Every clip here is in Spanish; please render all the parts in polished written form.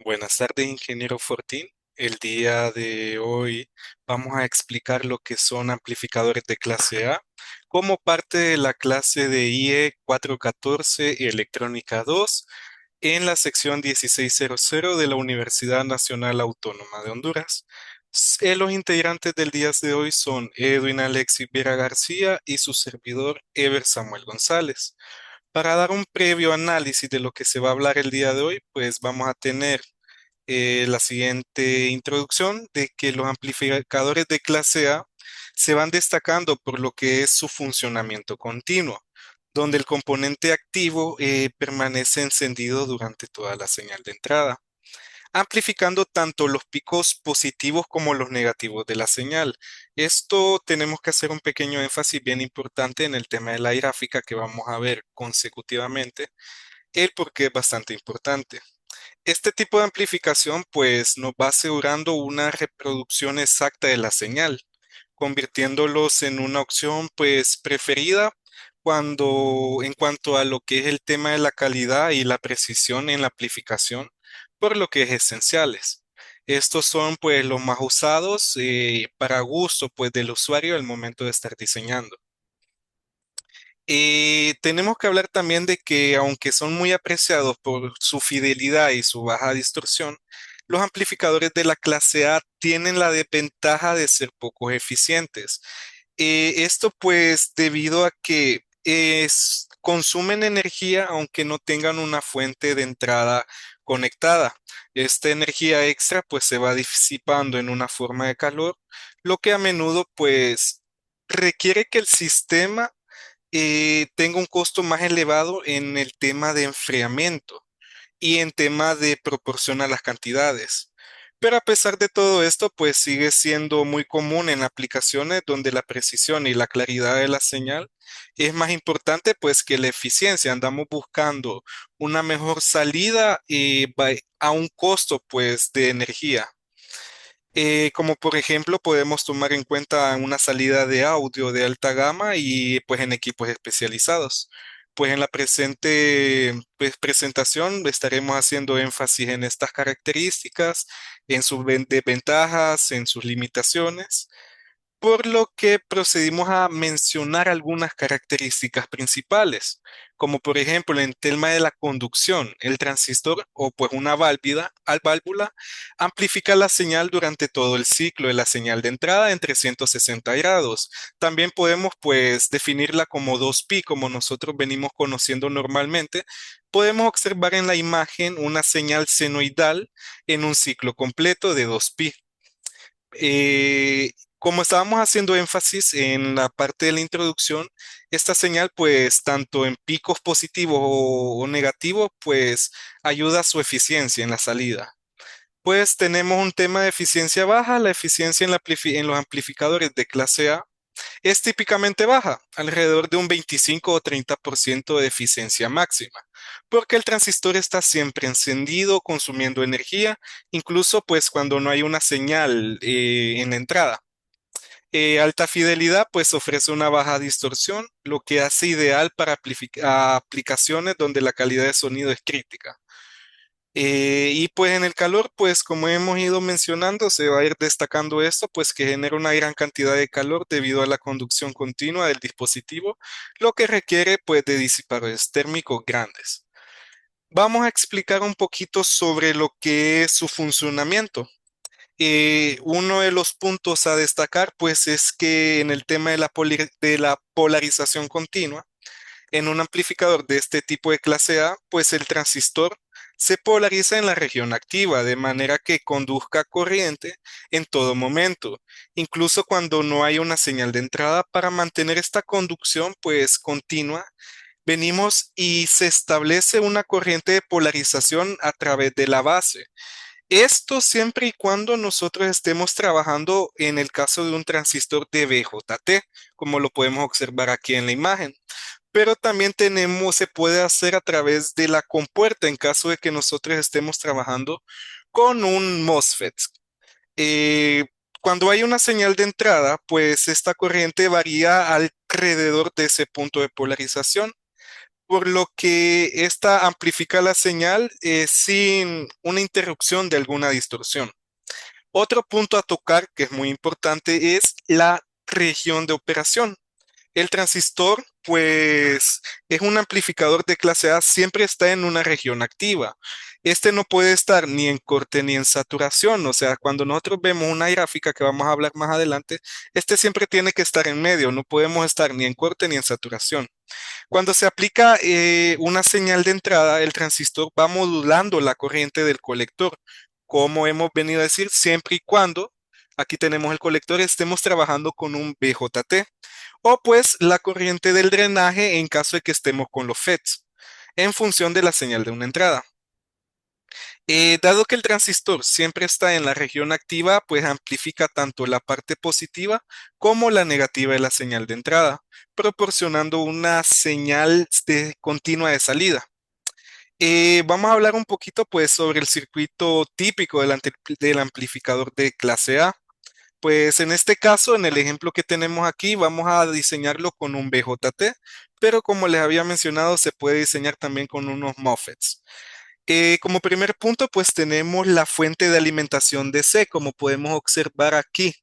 Buenas tardes, ingeniero Fortín. El día de hoy vamos a explicar lo que son amplificadores de clase A como parte de la clase de IE 414 y Electrónica 2 en la sección 1600 de la Universidad Nacional Autónoma de Honduras. Los integrantes del día de hoy son Edwin Alexis Vera García y su servidor Ever Samuel González. Para dar un previo análisis de lo que se va a hablar el día de hoy, pues vamos a tener la siguiente introducción de que los amplificadores de clase A se van destacando por lo que es su funcionamiento continuo, donde el componente activo permanece encendido durante toda la señal de entrada, amplificando tanto los picos positivos como los negativos de la señal. Esto tenemos que hacer un pequeño énfasis bien importante en el tema de la gráfica que vamos a ver consecutivamente, el por qué es bastante importante. Este tipo de amplificación pues nos va asegurando una reproducción exacta de la señal, convirtiéndolos en una opción pues preferida en cuanto a lo que es el tema de la calidad y la precisión en la amplificación, por lo que es esenciales. Estos son pues los más usados para gusto pues del usuario al momento de estar diseñando. Tenemos que hablar también de que aunque son muy apreciados por su fidelidad y su baja distorsión, los amplificadores de la clase A tienen la desventaja de ser poco eficientes. Esto pues debido a que consumen energía aunque no tengan una fuente de entrada conectada. Esta energía extra pues se va disipando en una forma de calor, lo que a menudo pues requiere que el sistema tenga un costo más elevado en el tema de enfriamiento y en tema de proporción a las cantidades. Pero a pesar de todo esto, pues sigue siendo muy común en aplicaciones donde la precisión y la claridad de la señal es más importante pues que la eficiencia. Andamos buscando una mejor salida a un costo pues de energía. Como por ejemplo podemos tomar en cuenta una salida de audio de alta gama y pues en equipos especializados. Pues en la presente pues, presentación estaremos haciendo énfasis en estas características, en sus desventajas, en sus limitaciones, por lo que procedimos a mencionar algunas características principales, como por ejemplo en el tema de la conducción, el transistor o pues una válvula amplifica la señal durante todo el ciclo de la señal de entrada en 360 grados. También podemos pues definirla como 2pi, como nosotros venimos conociendo normalmente. Podemos observar en la imagen una señal senoidal en un ciclo completo de 2pi. Como estábamos haciendo énfasis en la parte de la introducción, esta señal, pues, tanto en picos positivos o negativos, pues, ayuda a su eficiencia en la salida. Pues tenemos un tema de eficiencia baja, la eficiencia en los amplificadores de clase A es típicamente baja, alrededor de un 25 o 30% de eficiencia máxima, porque el transistor está siempre encendido, consumiendo energía, incluso pues cuando no hay una señal en la entrada. Alta fidelidad pues ofrece una baja distorsión, lo que hace ideal para aplicaciones donde la calidad de sonido es crítica. Y pues en el calor, pues como hemos ido mencionando, se va a ir destacando esto, pues que genera una gran cantidad de calor debido a la conducción continua del dispositivo, lo que requiere pues de disipadores térmicos grandes. Vamos a explicar un poquito sobre lo que es su funcionamiento. Uno de los puntos a destacar pues es que en el tema de de la polarización continua, en un amplificador de este tipo de clase A, pues el transistor se polariza en la región activa, de manera que conduzca corriente en todo momento, incluso cuando no hay una señal de entrada. Para mantener esta conducción pues continua, venimos y se establece una corriente de polarización a través de la base. Esto siempre y cuando nosotros estemos trabajando en el caso de un transistor de BJT, como lo podemos observar aquí en la imagen. Pero también se puede hacer a través de la compuerta en caso de que nosotros estemos trabajando con un MOSFET. Eh, Cuando hay una señal de entrada, pues esta corriente varía alrededor de ese punto de polarización, por lo que esta amplifica la señal sin una interrupción de alguna distorsión. Otro punto a tocar que es muy importante es la región de operación. El transistor, pues, es un amplificador de clase A, siempre está en una región activa. Este no puede estar ni en corte ni en saturación. O sea, cuando nosotros vemos una gráfica que vamos a hablar más adelante, este siempre tiene que estar en medio. No podemos estar ni en corte ni en saturación. Cuando se aplica una señal de entrada, el transistor va modulando la corriente del colector, como hemos venido a decir, siempre y cuando, aquí tenemos el colector, estemos trabajando con un BJT, o pues la corriente del drenaje en caso de que estemos con los FETs, en función de la señal de una entrada. Dado que el transistor siempre está en la región activa, pues amplifica tanto la parte positiva como la negativa de la señal de entrada, proporcionando una señal continua de salida. Vamos a hablar un poquito pues sobre el circuito típico del amplificador de clase A. Pues en este caso, en el ejemplo que tenemos aquí, vamos a diseñarlo con un BJT, pero como les había mencionado, se puede diseñar también con unos MOSFETs. Como primer punto, pues tenemos la fuente de alimentación DC, como podemos observar aquí.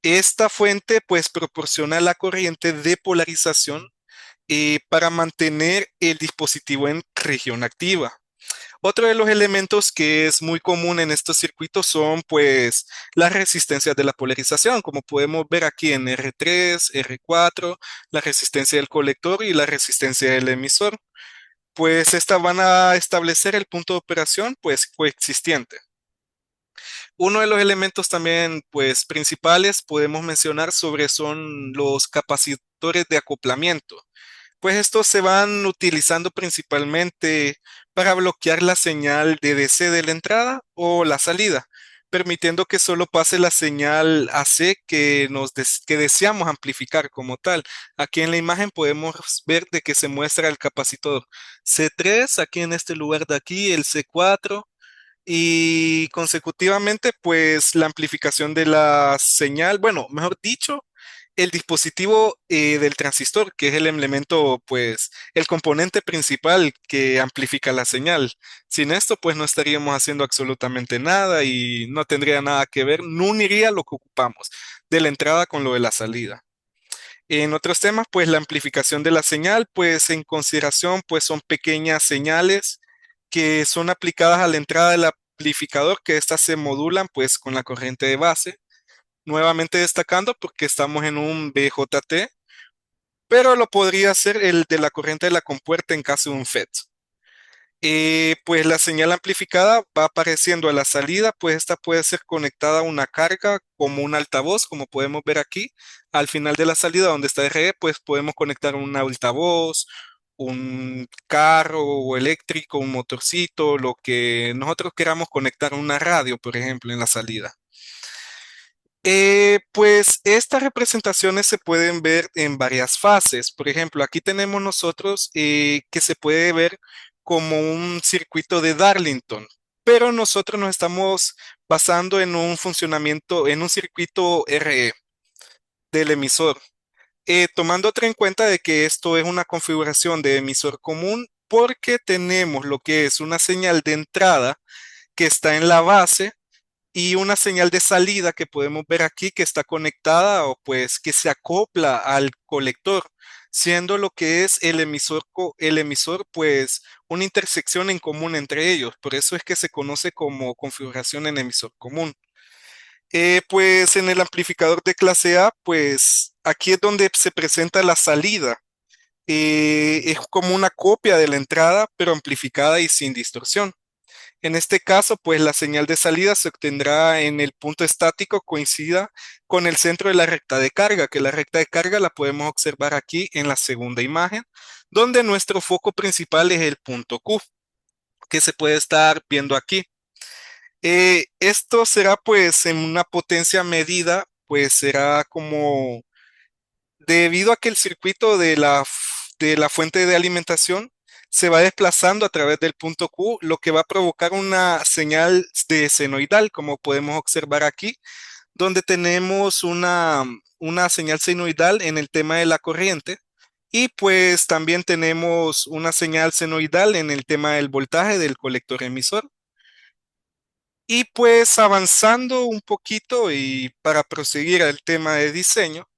Esta fuente pues proporciona la corriente de polarización para mantener el dispositivo en región activa. Otro de los elementos que es muy común en estos circuitos son pues las resistencias de la polarización, como podemos ver aquí en R3, R4, la resistencia del colector y la resistencia del emisor. Pues estas van a establecer el punto de operación pues coexistente. Uno de los elementos también pues principales podemos mencionar sobre son los capacitores de acoplamiento. Pues estos se van utilizando principalmente para bloquear la señal de DC de la entrada o la salida, permitiendo que solo pase la señal AC que deseamos amplificar como tal. Aquí en la imagen podemos ver de que se muestra el capacitor C3, aquí en este lugar de aquí, el C4, y consecutivamente pues la amplificación de la señal, bueno, mejor dicho, el dispositivo del transistor, que es el elemento, pues, el componente principal que amplifica la señal. Sin esto, pues, no estaríamos haciendo absolutamente nada y no tendría nada que ver, no uniría lo que ocupamos de la entrada con lo de la salida. En otros temas, pues, la amplificación de la señal, pues, en consideración, pues, son pequeñas señales que son aplicadas a la entrada del amplificador, que estas se modulan, pues, con la corriente de base. Nuevamente destacando porque estamos en un BJT, pero lo podría ser el de la corriente de la compuerta en caso de un FET. Pues la señal amplificada va apareciendo a la salida, pues esta puede ser conectada a una carga como un altavoz, como podemos ver aquí. Al final de la salida donde está RE, pues podemos conectar un altavoz, un carro o eléctrico, un motorcito, lo que nosotros queramos conectar, una radio, por ejemplo, en la salida. Pues estas representaciones se pueden ver en varias fases. Por ejemplo, aquí tenemos nosotros que se puede ver como un circuito de Darlington, pero nosotros nos estamos basando en un funcionamiento, en un circuito RE del emisor, tomando otra en cuenta de que esto es una configuración de emisor común porque tenemos lo que es una señal de entrada que está en la base y una señal de salida que podemos ver aquí que está conectada o pues que se acopla al colector, siendo lo que es el emisor pues una intersección en común entre ellos. Por eso es que se conoce como configuración en emisor común. Pues en el amplificador de clase A, pues aquí es donde se presenta la salida. Es como una copia de la entrada, pero amplificada y sin distorsión. En este caso, pues la señal de salida se obtendrá en el punto estático coincida con el centro de la recta de carga, que la recta de carga la podemos observar aquí en la segunda imagen, donde nuestro foco principal es el punto Q, que se puede estar viendo aquí. Esto será pues en una potencia medida, pues será como debido a que el circuito de la fuente de alimentación se va desplazando a través del punto Q, lo que va a provocar una señal de senoidal, como podemos observar aquí, donde tenemos una señal senoidal en el tema de la corriente, Y pues también tenemos una señal senoidal en el tema del voltaje del colector emisor. Y pues avanzando un poquito y para proseguir al tema de diseño,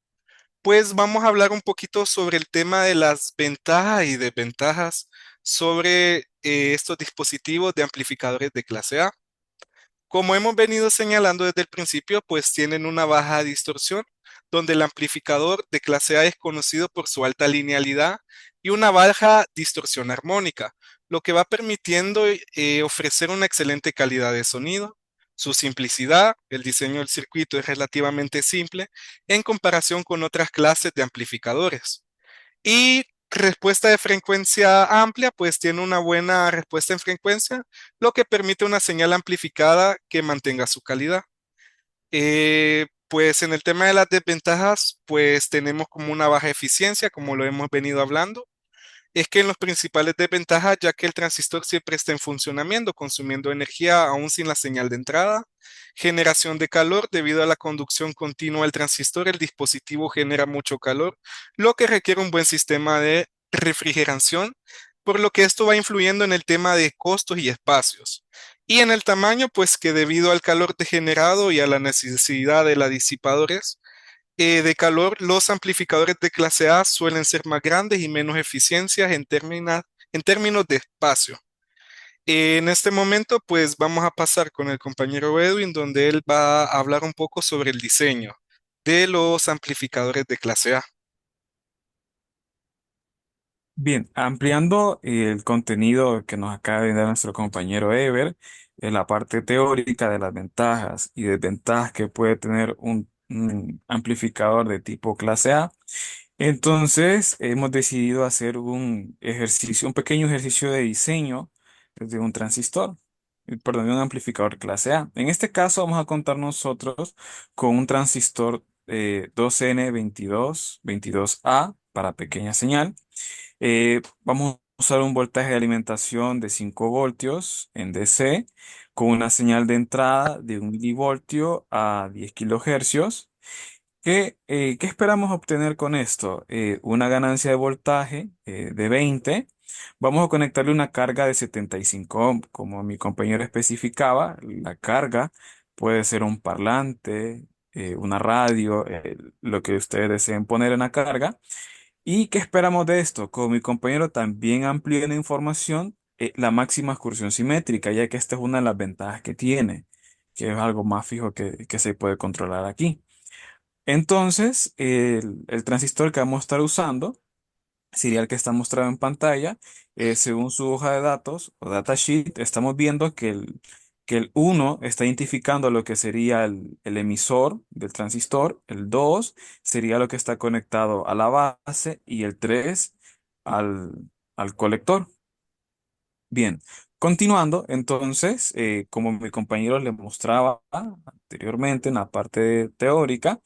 pues vamos a hablar un poquito sobre el tema de las ventajas y desventajas sobre estos dispositivos de amplificadores de clase A. Como hemos venido señalando desde el principio, pues tienen una baja distorsión, donde el amplificador de clase A es conocido por su alta linealidad y una baja distorsión armónica, lo que va permitiendo ofrecer una excelente calidad de sonido. Su simplicidad, el diseño del circuito es relativamente simple en comparación con otras clases de amplificadores. Y respuesta de frecuencia amplia, pues tiene una buena respuesta en frecuencia, lo que permite una señal amplificada que mantenga su calidad. Pues en el tema de las desventajas, pues tenemos como una baja eficiencia, como lo hemos venido hablando, es que en los principales desventajas, ya que el transistor siempre está en funcionamiento, consumiendo energía aún sin la señal de entrada. Generación de calor, debido a la conducción continua del transistor, el dispositivo genera mucho calor, lo que requiere un buen sistema de refrigeración, por lo que esto va influyendo en el tema de costos y espacios. Y en el tamaño, pues que debido al calor degenerado y a la necesidad de la disipadores, de calor, los amplificadores de clase A suelen ser más grandes y menos eficiencias en términos de espacio. En este momento, pues vamos a pasar con el compañero Edwin, donde él va a hablar un poco sobre el diseño de los amplificadores de clase A. Bien, ampliando el contenido que nos acaba de dar nuestro compañero Ever, en la parte teórica de las ventajas y desventajas que puede tener un amplificador de tipo clase A, entonces hemos decidido hacer un ejercicio, un pequeño ejercicio de diseño de un transistor, perdón, de un amplificador clase A. En este caso vamos a contar nosotros con un transistor 2N22A para pequeña señal. Vamos a usar un voltaje de alimentación de 5 voltios en DC con una señal de entrada de 1 milivoltio a 10 kilohercios. ¿Qué esperamos obtener con esto? Una ganancia de voltaje de 20. Vamos a conectarle una carga de 75 ohm. Como mi compañero especificaba, la carga puede ser un parlante, una radio, lo que ustedes deseen poner en la carga. ¿Y qué esperamos de esto? Como mi compañero también amplía la información, la máxima excursión simétrica, ya que esta es una de las ventajas que tiene, que es algo más fijo que se puede controlar aquí. Entonces, el transistor que vamos a estar usando sería el que está mostrado en pantalla. Según su hoja de datos o datasheet, estamos viendo que el uno está identificando lo que sería el emisor del transistor, el 2 sería lo que está conectado a la base y el 3 al, al colector. Bien, continuando, entonces, como mi compañero le mostraba anteriormente en la parte teórica,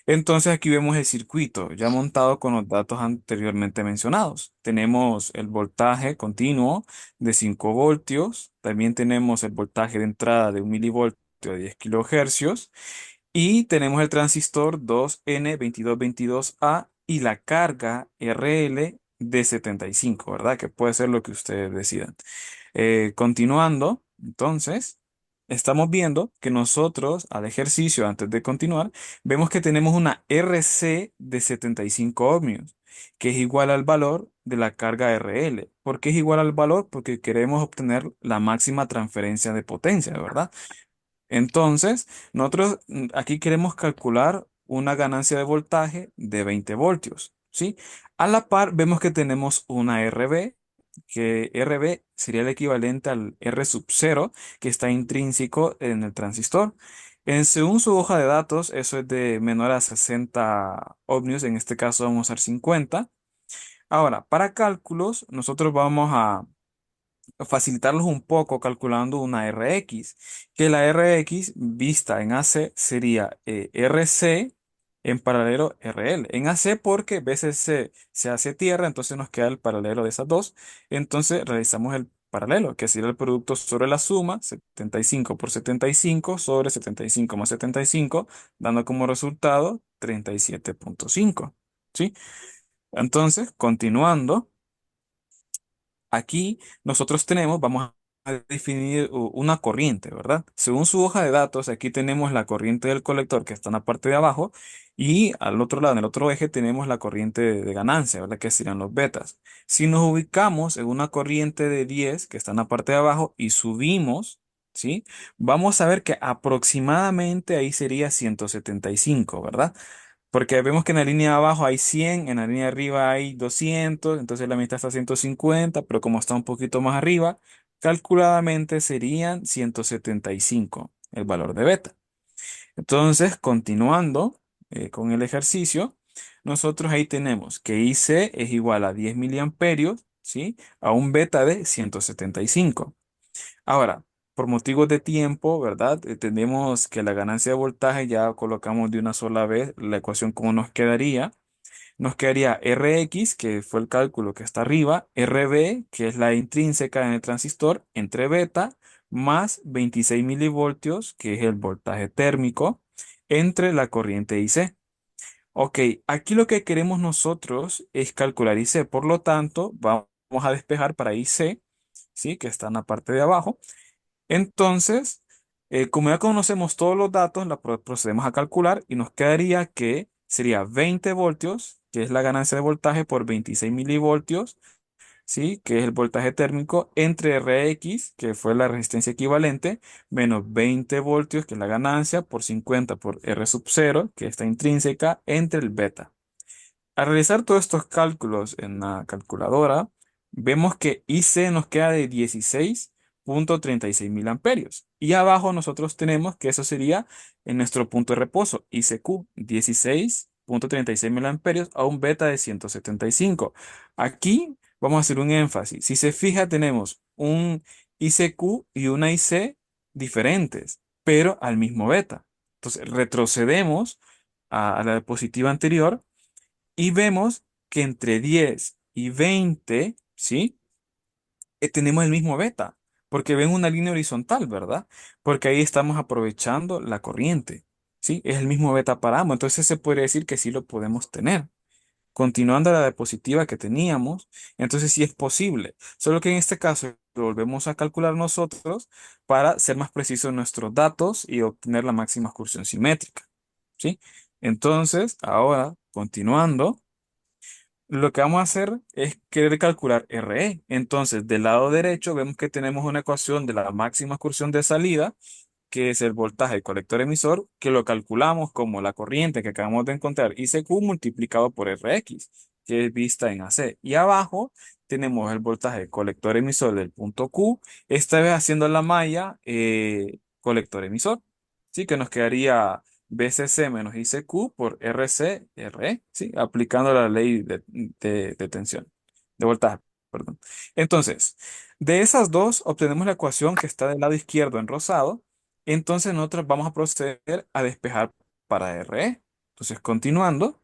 entonces aquí vemos el circuito ya montado con los datos anteriormente mencionados. Tenemos el voltaje continuo de 5 voltios, también tenemos el voltaje de entrada de 1 milivoltio a 10 kilohercios y tenemos el transistor 2N2222A y la carga RL de 75, ¿verdad? Que puede ser lo que ustedes decidan. Continuando, entonces, estamos viendo que nosotros al ejercicio, antes de continuar, vemos que tenemos una RC de 75 ohmios, que es igual al valor de la carga RL. ¿Por qué es igual al valor? Porque queremos obtener la máxima transferencia de potencia, ¿verdad? Entonces, nosotros aquí queremos calcular una ganancia de voltaje de 20 voltios, ¿sí? A la par, vemos que tenemos una RB, que RB sería el equivalente al R sub 0 que está intrínseco en el transistor. Según su hoja de datos, eso es de menor a 60 ohmios, en este caso vamos a usar 50. Ahora, para cálculos, nosotros vamos a facilitarlos un poco calculando una RX, que la RX vista en AC sería RC en paralelo RL. En AC porque BCC se hace tierra, entonces nos queda el paralelo de esas dos. Entonces realizamos el paralelo, que sería el producto sobre la suma, 75 por 75 sobre 75 más 75, dando como resultado 37,5. ¿Sí? Entonces, continuando. Aquí nosotros tenemos, vamos a definir una corriente, ¿verdad? Según su hoja de datos, aquí tenemos la corriente del colector que está en la parte de abajo y al otro lado, en el otro eje, tenemos la corriente de ganancia, ¿verdad? Que serían los betas. Si nos ubicamos en una corriente de 10 que está en la parte de abajo y subimos, ¿sí? Vamos a ver que aproximadamente ahí sería 175, ¿verdad? Porque vemos que en la línea de abajo hay 100, en la línea de arriba hay 200, entonces la mitad está a 150, pero como está un poquito más arriba, calculadamente serían 175 el valor de beta. Entonces, continuando con el ejercicio, nosotros ahí tenemos que IC es igual a 10 miliamperios, ¿sí? A un beta de 175. Ahora, por motivos de tiempo, ¿verdad? Entendemos que la ganancia de voltaje ya colocamos de una sola vez la ecuación como nos quedaría. Nos quedaría Rx, que fue el cálculo que está arriba, Rb, que es la intrínseca en el transistor, entre beta, más 26 milivoltios, que es el voltaje térmico, entre la corriente IC. Ok, aquí lo que queremos nosotros es calcular IC, por lo tanto, vamos a despejar para IC, ¿sí? Que está en la parte de abajo. Entonces, como ya conocemos todos los datos, procedemos a calcular y nos quedaría que sería 20 voltios, que es la ganancia de voltaje por 26 milivoltios, ¿sí? Que es el voltaje térmico, entre Rx, que fue la resistencia equivalente, menos 20 voltios, que es la ganancia, por 50 por R sub 0, que está intrínseca, entre el beta. Al realizar todos estos cálculos en la calculadora, vemos que IC nos queda de 16,36 mil amperios. Y abajo nosotros tenemos que eso sería en nuestro punto de reposo, ICQ, 16,36 mil amperios a un beta de 175. Aquí vamos a hacer un énfasis. Si se fija, tenemos un ICQ y una IC diferentes, pero al mismo beta. Entonces retrocedemos a la diapositiva anterior y vemos que entre 10 y 20, ¿sí? Tenemos el mismo beta, porque ven una línea horizontal, ¿verdad? Porque ahí estamos aprovechando la corriente, ¿sí? Es el mismo beta para ambos, entonces se podría decir que sí lo podemos tener. Continuando la diapositiva que teníamos, entonces sí es posible, solo que en este caso lo volvemos a calcular nosotros para ser más precisos en nuestros datos y obtener la máxima excursión simétrica, ¿sí? Entonces, ahora, continuando. Lo que vamos a hacer es querer calcular RE. Entonces, del lado derecho vemos que tenemos una ecuación de la máxima excursión de salida, que es el voltaje del colector emisor, que lo calculamos como la corriente que acabamos de encontrar, ICQ multiplicado por Rx, que es vista en AC. Y abajo tenemos el voltaje del colector emisor del punto Q, esta vez haciendo la malla colector emisor. Sí, que nos quedaría BCC menos ICQ por RC, RE, ¿sí? Aplicando la ley de tensión, de voltaje, perdón. Entonces, de esas dos obtenemos la ecuación que está del lado izquierdo en rosado. Entonces nosotros vamos a proceder a despejar para RE. Entonces, continuando.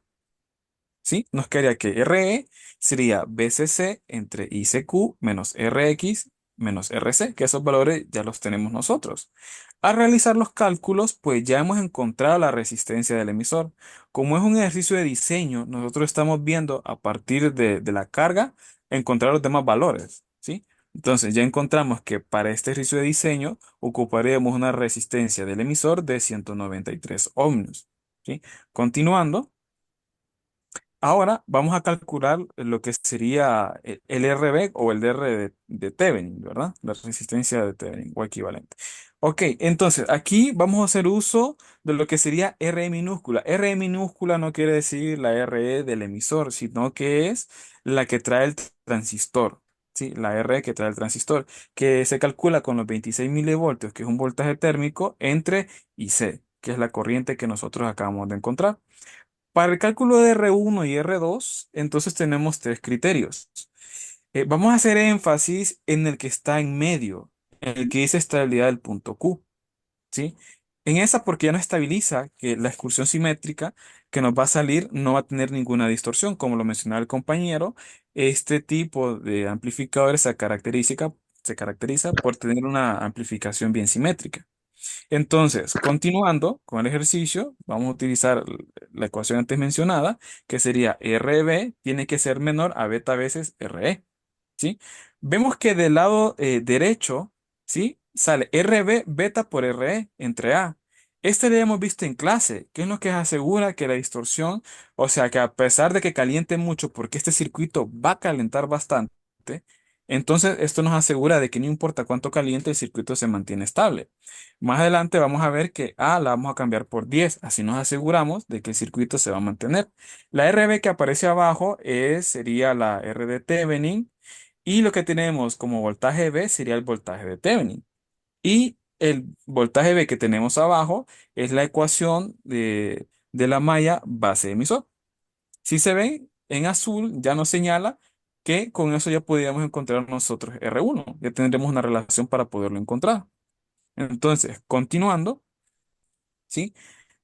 ¿Sí? Nos quedaría que RE sería BCC entre ICQ menos RX menos RC, que esos valores ya los tenemos nosotros. Al realizar los cálculos, pues ya hemos encontrado la resistencia del emisor. Como es un ejercicio de diseño, nosotros estamos viendo a partir de la carga encontrar los demás valores, ¿sí? Entonces ya encontramos que para este ejercicio de diseño ocuparíamos una resistencia del emisor de 193 ohmios, ¿sí? Continuando. Ahora vamos a calcular lo que sería el RB o el DR de Thevenin, ¿verdad? La resistencia de Thevenin o equivalente. Ok, entonces aquí vamos a hacer uso de lo que sería RE minúscula. RE minúscula no quiere decir la RE del emisor, sino que es la que trae el transistor. Sí, la RE que trae el transistor, que se calcula con los 26 milivoltios, que es un voltaje térmico, entre IC, que es la corriente que nosotros acabamos de encontrar. Para el cálculo de R1 y R2, entonces tenemos tres criterios. Vamos a hacer énfasis en el que está en medio, en el que dice estabilidad del punto Q, ¿sí? En esa porque ya no estabiliza que la excursión simétrica que nos va a salir no va a tener ninguna distorsión, como lo mencionaba el compañero. Este tipo de amplificadores se caracteriza por tener una amplificación bien simétrica. Entonces, continuando con el ejercicio, vamos a utilizar la ecuación antes mencionada, que sería RB tiene que ser menor a beta veces RE. ¿Sí? Vemos que del lado derecho, ¿sí? Sale RB beta por RE entre A. Este lo hemos visto en clase, que es lo que asegura que la distorsión, o sea, que a pesar de que caliente mucho, porque este circuito va a calentar bastante, entonces esto nos asegura de que no importa cuánto caliente, el circuito se mantiene estable. Más adelante vamos a ver que A la vamos a cambiar por 10, así nos aseguramos de que el circuito se va a mantener. La RB que aparece abajo sería la R de Thevenin y lo que tenemos como voltaje B sería el voltaje de Thevenin. Y el voltaje B que tenemos abajo es la ecuación de la malla base emisor. Si se ve en azul, ya nos señala que con eso ya podríamos encontrar nosotros R1. Ya tendremos una relación para poderlo encontrar. Entonces, continuando, ¿sí?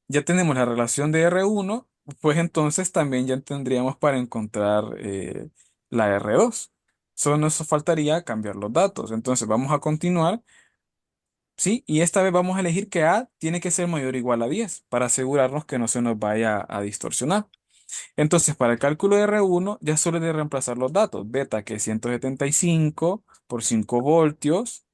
Ya tenemos la relación de R1, pues entonces también ya tendríamos para encontrar la R2. Solo nos faltaría cambiar los datos. Entonces vamos a continuar, ¿sí? Y esta vez vamos a elegir que A tiene que ser mayor o igual a 10 para asegurarnos que no se nos vaya a distorsionar. Entonces, para el cálculo de R1 ya solo hay que reemplazar los datos. Beta que es 175 por 5 voltios,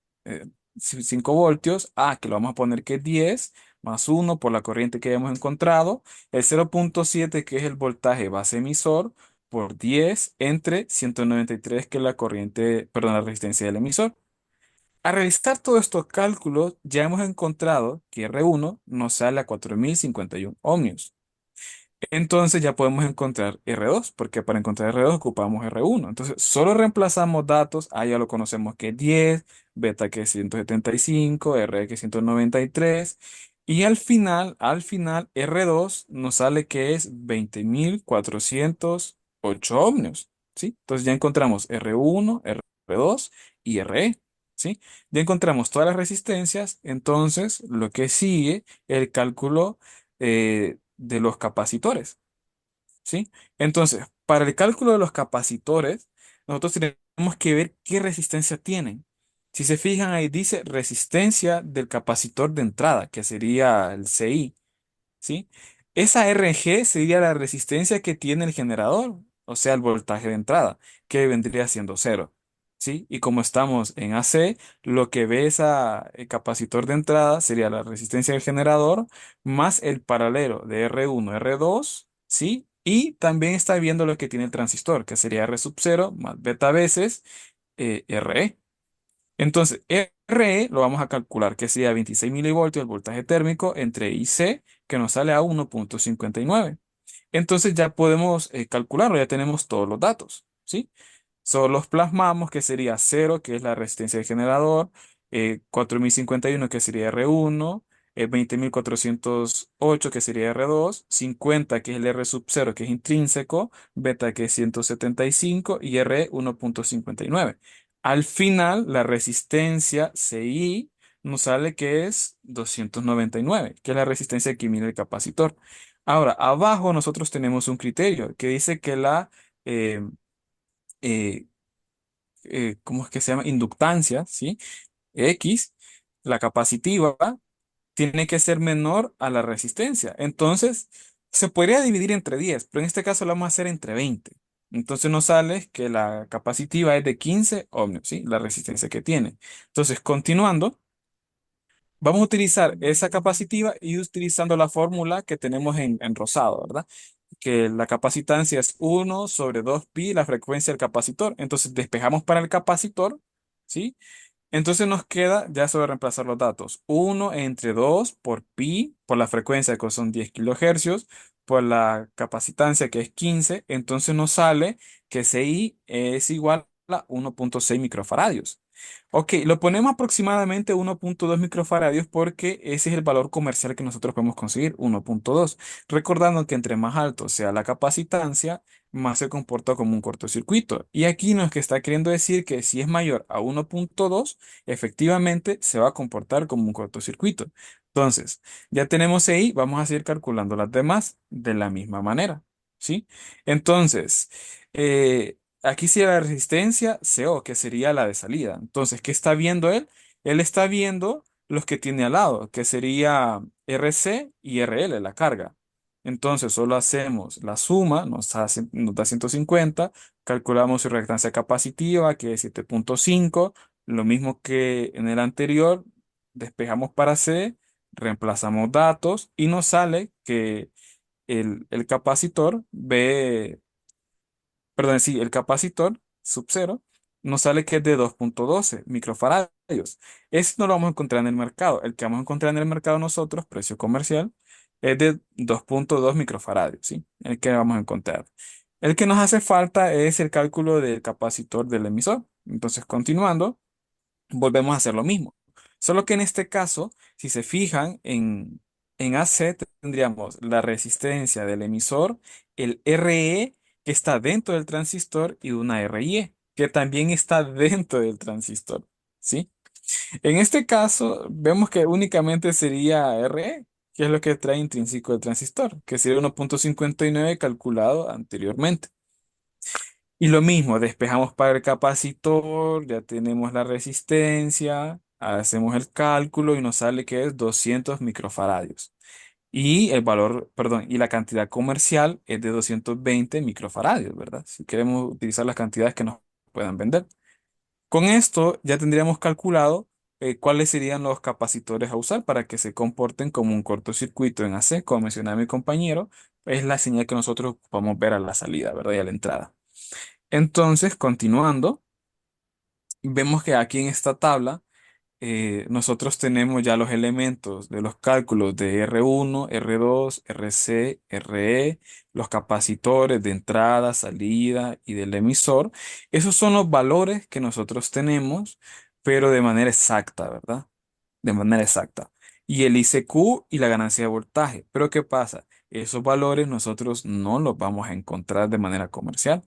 5 voltios. A que lo vamos a poner que es 10 más 1 por la corriente que hayamos encontrado. El 0,7 que es el voltaje base emisor por 10 entre 193 que es la corriente, perdón, la resistencia del emisor. Al realizar todos estos cálculos ya hemos encontrado que R1 nos sale a 4051 ohmios. Entonces ya podemos encontrar R2, porque para encontrar R2 ocupamos R1. Entonces solo reemplazamos datos, A ya lo conocemos que es 10, beta que es 175, R que es 193, y al final R2 nos sale que es 20.408 ohmios, ¿sí? Entonces ya encontramos R1, R2 y RE, ¿sí? Ya encontramos todas las resistencias, entonces lo que sigue el cálculo de los capacitores, ¿sí? Entonces, para el cálculo de los capacitores, nosotros tenemos que ver qué resistencia tienen. Si se fijan ahí dice resistencia del capacitor de entrada, que sería el CI. ¿Sí? Esa RG sería la resistencia que tiene el generador, o sea, el voltaje de entrada, que vendría siendo cero. ¿Sí? Y como estamos en AC, lo que ve el capacitor de entrada sería la resistencia del generador más el paralelo de R1, R2, ¿sí? Y también está viendo lo que tiene el transistor, que sería R sub 0 más beta veces RE. Entonces, RE lo vamos a calcular que sería 26 milivoltios el voltaje térmico entre IC, que nos sale a 1,59. Entonces ya podemos calcularlo, ya tenemos todos los datos, ¿sí? Solo los plasmamos, que sería 0, que es la resistencia del generador, 4051, que sería R1, 20.408, que sería R2, 50, que es el R sub 0, que es intrínseco, beta, que es 175, y R 1,59. Al final, la resistencia CI nos sale que es 299, que es la resistencia que mide el capacitor. Ahora, abajo nosotros tenemos un criterio que dice que eh, eh, ¿cómo es que se llama? Inductancia, ¿sí? X, la capacitiva, tiene que ser menor a la resistencia. Entonces, se podría dividir entre 10, pero en este caso lo vamos a hacer entre 20. Entonces nos sale que la capacitiva es de 15 ohmios, ¿sí? La resistencia que tiene. Entonces, continuando. Vamos a utilizar esa capacitiva y utilizando la fórmula que tenemos en rosado, ¿verdad? Que la capacitancia es 1/2pi la frecuencia del capacitor. Entonces despejamos para el capacitor, ¿sí? Entonces nos queda ya solo reemplazar los datos. 1/2 por pi, por la frecuencia que son 10 kilohercios, por la capacitancia que es 15. Entonces nos sale que CI es igual a 1,6 microfaradios. Ok, lo ponemos aproximadamente 1,2 microfaradios porque ese es el valor comercial que nosotros podemos conseguir, 1,2. Recordando que entre más alto sea la capacitancia, más se comporta como un cortocircuito. Y aquí nos que está queriendo decir que si es mayor a 1,2, efectivamente se va a comportar como un cortocircuito. Entonces, ya tenemos ahí, vamos a seguir calculando las demás de la misma manera. ¿Sí? Entonces, aquí sí la resistencia CO, que sería la de salida. Entonces, ¿qué está viendo él? Él está viendo los que tiene al lado, que sería RC y RL, la carga. Entonces solo hacemos la suma, nos da 150, calculamos su reactancia capacitiva, que es 7,5, lo mismo que en el anterior, despejamos para C, reemplazamos datos y nos sale que el capacitor perdón, sí, el capacitor sub cero nos sale que es de 2,12 microfaradios. Ese no lo vamos a encontrar en el mercado. El que vamos a encontrar en el mercado nosotros, precio comercial, es de 2,2 microfaradios, ¿sí? El que vamos a encontrar. El que nos hace falta es el cálculo del capacitor del emisor. Entonces, continuando volvemos a hacer lo mismo. Solo que en este caso, si se fijan en AC, tendríamos la resistencia del emisor, el RE que está dentro del transistor y una RIE que también está dentro del transistor. ¿Sí? En este caso, vemos que únicamente sería RE, que es lo que trae intrínseco el transistor, que sería 1,59 calculado anteriormente. Y lo mismo, despejamos para el capacitor, ya tenemos la resistencia, hacemos el cálculo y nos sale que es 200 microfaradios. Y el valor, perdón, y la cantidad comercial es de 220 microfaradios, ¿verdad? Si queremos utilizar las cantidades que nos puedan vender. Con esto ya tendríamos calculado cuáles serían los capacitores a usar para que se comporten como un cortocircuito en AC, como mencionaba mi compañero, es la señal que nosotros vamos a ver a la salida, ¿verdad? Y a la entrada. Entonces, continuando, vemos que aquí en esta tabla nosotros tenemos ya los elementos de los cálculos de R1, R2, RC, RE, los capacitores de entrada, salida y del emisor. Esos son los valores que nosotros tenemos, pero de manera exacta, ¿verdad? De manera exacta. Y el ICQ y la ganancia de voltaje. Pero ¿qué pasa? Esos valores nosotros no los vamos a encontrar de manera comercial.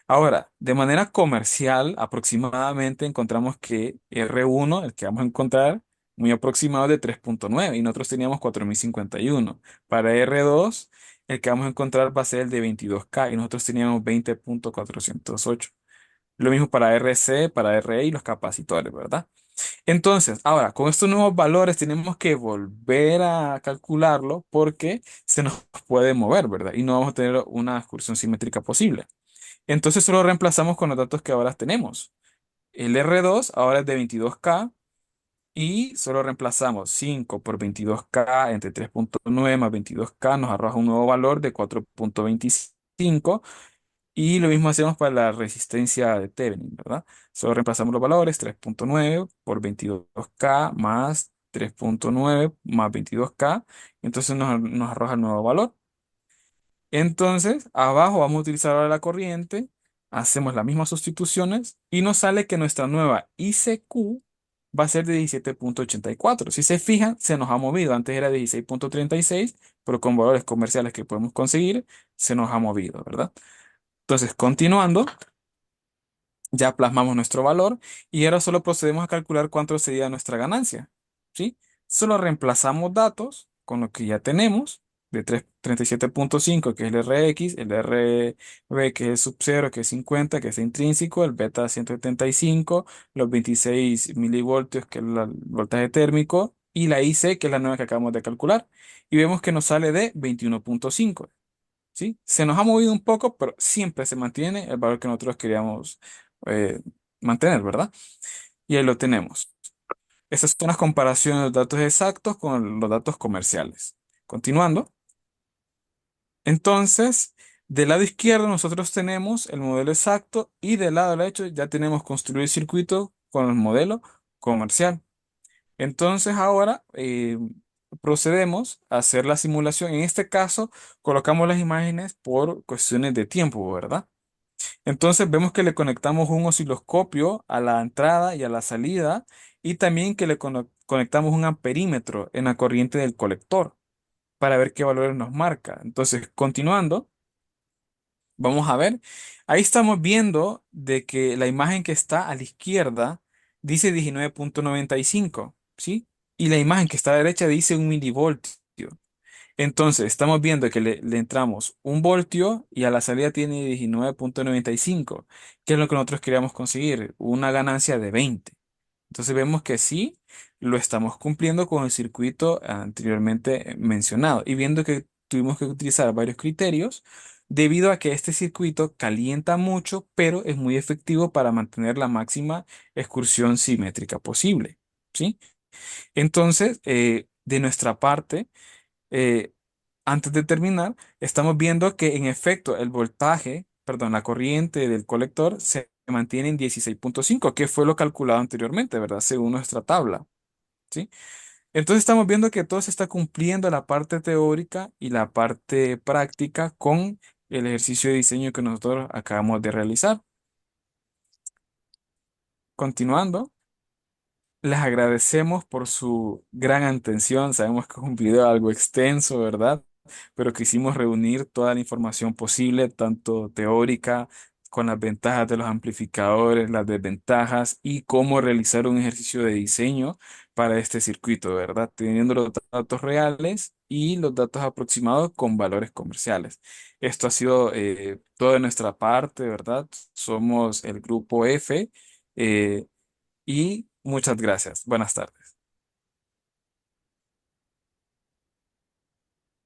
Ahora, de manera comercial, aproximadamente encontramos que R1, el que vamos a encontrar, muy aproximado es de 3,9 y nosotros teníamos 4,051. Para R2, el que vamos a encontrar va a ser el de 22K y nosotros teníamos 20,408. Lo mismo para RC, para RE y los capacitores, ¿verdad? Entonces, ahora, con estos nuevos valores tenemos que volver a calcularlo porque se nos puede mover, ¿verdad? Y no vamos a tener una excursión simétrica posible. Entonces solo reemplazamos con los datos que ahora tenemos. El R2 ahora es de 22K y solo reemplazamos 5 por 22K entre 3,9 más 22K nos arroja un nuevo valor de 4,25 y lo mismo hacemos para la resistencia de Thevenin, ¿verdad? Solo reemplazamos los valores 3,9 por 22K más 3,9 más 22K, entonces nos arroja el nuevo valor. Entonces, abajo vamos a utilizar ahora la corriente, hacemos las mismas sustituciones y nos sale que nuestra nueva ICQ va a ser de 17,84. Si se fijan, se nos ha movido. Antes era 16,36, pero con valores comerciales que podemos conseguir, se nos ha movido, ¿verdad? Entonces, continuando, ya plasmamos nuestro valor y ahora solo procedemos a calcular cuánto sería nuestra ganancia, ¿sí? Solo reemplazamos datos con lo que ya tenemos de 37,5 que es el RX, el RB que es el sub 0 que es 50 que es intrínseco, el beta 175, los 26 milivoltios que es el voltaje térmico y la IC que es la nueva que acabamos de calcular y vemos que nos sale de 21,5. ¿Sí? Se nos ha movido un poco, pero siempre se mantiene el valor que nosotros queríamos eh, mantener, ¿verdad? Y ahí lo tenemos. Estas son las comparaciones de los datos exactos con los datos comerciales. Continuando. Entonces, del lado izquierdo nosotros tenemos el modelo exacto y del lado derecho ya tenemos construido el circuito con el modelo comercial. Entonces ahora procedemos a hacer la simulación. En este caso, colocamos las imágenes por cuestiones de tiempo, ¿verdad? Entonces vemos que le conectamos un osciloscopio a la entrada y a la salida y también que le conectamos un amperímetro en la corriente del colector para ver qué valores nos marca. Entonces, continuando, vamos a ver. Ahí estamos viendo de que la imagen que está a la izquierda dice 19,95, ¿sí? Y la imagen que está a la derecha dice 1 milivoltio. Entonces, estamos viendo que le entramos 1 voltio y a la salida tiene 19,95. ¿Qué es lo que nosotros queríamos conseguir? Una ganancia de 20. Entonces vemos que sí, lo estamos cumpliendo con el circuito anteriormente mencionado y viendo que tuvimos que utilizar varios criterios debido a que este circuito calienta mucho, pero es muy efectivo para mantener la máxima excursión simétrica posible, ¿sí? Entonces, de nuestra parte, eh, antes de terminar, estamos viendo que en efecto el voltaje, perdón, la corriente del colector se mantiene en 16,5, que fue lo calculado anteriormente, ¿verdad? Según nuestra tabla, ¿sí? Entonces estamos viendo que todo se está cumpliendo la parte teórica y la parte práctica con el ejercicio de diseño que nosotros acabamos de realizar. Continuando. Les agradecemos por su gran atención. Sabemos que es un video algo extenso, ¿verdad? Pero quisimos reunir toda la información posible, tanto teórica, con las ventajas de los amplificadores, las desventajas y cómo realizar un ejercicio de diseño para este circuito, ¿verdad? Teniendo los datos reales y los datos aproximados con valores comerciales. Esto ha sido todo de nuestra parte, ¿verdad? Somos el grupo F. Y muchas gracias. Buenas tardes.